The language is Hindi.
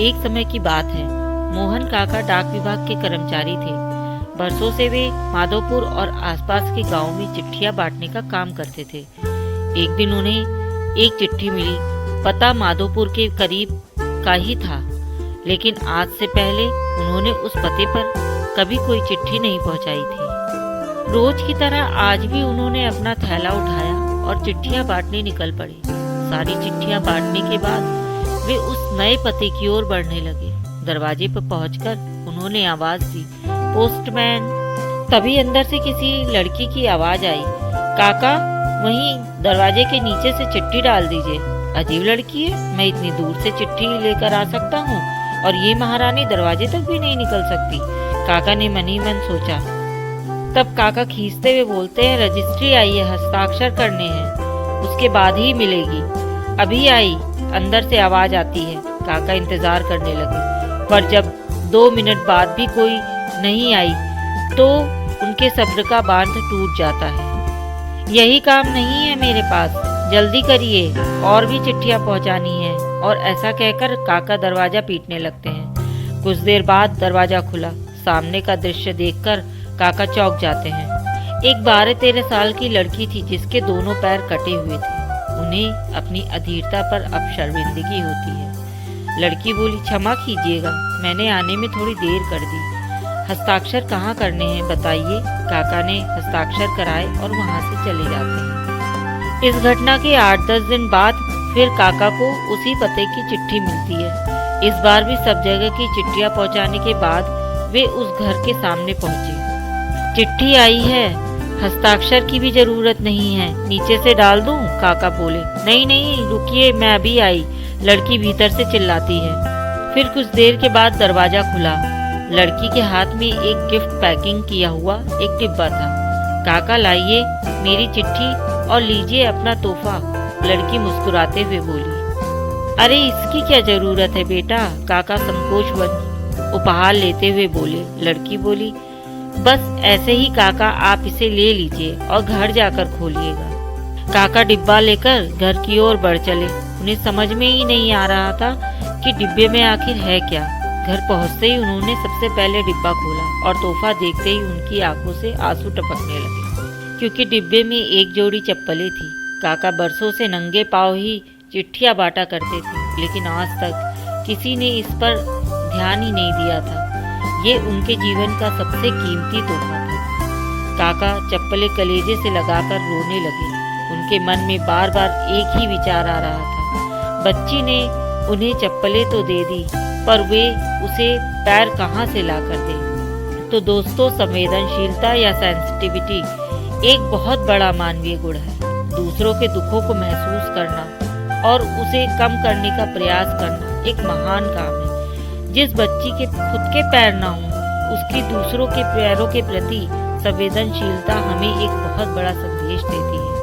एक समय की बात है। मोहन काका डाक विभाग के कर्मचारी थे। बरसों से वे माधोपुर और आसपास के गांवों में चिट्ठियां बांटने का काम करते थे। एक दिन उन्हें एक चिट्ठी मिली। पता माधोपुर के करीब का ही था, लेकिन आज से पहले उन्होंने उस पते पर कभी कोई चिट्ठी नहीं पहुंचाई थी। रोज की तरह आज भी उन्होंने अपना थैला उठाया और चिट्ठियां बांटने निकल पड़े। सारी चिट्ठियां बांटने के बाद वे उस नए पते की ओर बढ़ने लगे। दरवाजे पर पहुंचकर उन्होंने आवाज दी, पोस्टमैन। तभी अंदर से किसी लड़की की आवाज आई, काका वहीं दरवाजे के नीचे से चिट्ठी डाल दीजिए। अजीब लड़की है, मैं इतनी दूर से चिट्ठी लेकर आ सकता हूँ और ये महारानी दरवाजे तक भी नहीं निकल सकती। काका ने मन ही मन सोचा। तब काका खींचते हुए बोलते हैं, रजिस्ट्री आई है, हस्ताक्षर करने हैं, उसके बाद ही मिलेगी। अभी आई, अंदर से आवाज आती है। काका इंतजार करने लगे, पर जब 2 मिनट बाद भी कोई नहीं आई तो उनके सब्र का बांध टूट जाता है। यही काम नहीं है मेरे पास, जल्दी करिए, और भी चिट्ठियां पहुंचानी है। और ऐसा कहकर काका दरवाजा पीटने लगते हैं। कुछ देर बाद दरवाजा खुला। सामने का दृश्य देखकर काका चौंक जाते हैं। एक 12-13 साल की लड़की थी जिसके दोनों पैर कटे हुए थे। उन्हें अपनी अधीरता पर अब शर्मिंदगी होती है। लड़की बोली, क्षमा कीजिएगा, मैंने आने में थोड़ी देर कर दी। हस्ताक्षर कहाँ करने हैं बताइए। काका ने हस्ताक्षर कराए और वहाँ से चले जाते हैं। इस घटना के 8-10 दिन बाद फिर काका को उसी पते की चिट्ठी मिलती है। इस बार भी सब जगह की चिट्ठियां पहुंचाने के बाद वे उस घर के सामने पहुंचे। चिट्ठी आई है, हस्ताक्षर की भी जरूरत नहीं है, नीचे से डाल दूं? काका बोले। नहीं नहीं, रुकिए, मैं अभी आई, लड़की भीतर से चिल्लाती है। फिर कुछ देर के बाद दरवाजा खुला। लड़की के हाथ में एक गिफ्ट पैकिंग किया हुआ एक डिब्बा था। काका, लाइए मेरी चिट्ठी और लीजिए अपना तोहफा। लड़की मुस्कुराते हुए बोली। अरे इसकी क्या जरूरत है बेटा, काका संकोचवश उपहार लेते हुए बोले। लड़की बोली, बस ऐसे ही काका, आप इसे ले लीजिए और घर जाकर खोलिएगा। काका डिब्बा लेकर घर की ओर बढ़ चले। उन्हें समझ में ही नहीं आ रहा था कि डिब्बे में आखिर है क्या। घर पहुंचते ही उन्होंने सबसे पहले डिब्बा खोला और तोहफा देखते ही उनकी आंखों से आंसू टपकने लगे, क्योंकि डिब्बे में एक जोड़ी चप्पलें थी। काका बरसों से नंगे पांव ही चिट्ठियां बांटा करते थे, लेकिन आज तक किसी ने इस पर ध्यान ही नहीं दिया था। ये उनके जीवन का सबसे कीमती तोहफा था। काका चप्पलें कलेजे से लगाकर रोने लगे। उनके मन में बार बार एक ही विचार आ रहा था, बच्ची ने उन्हें चप्पलें तो दे दी, पर वे उसे पैर कहाँ से ला कर दे। तो दोस्तों, संवेदनशीलता या सेंसिटिविटी एक बहुत बड़ा मानवीय गुण है। दूसरों के दुखों को महसूस करना और उसे कम करने का प्रयास करना एक महान काम है। जिस बच्ची के खुद के पैर ना हो, उसकी दूसरों के पैरों के प्रति संवेदनशीलता हमें एक बहुत बड़ा संदेश देती है।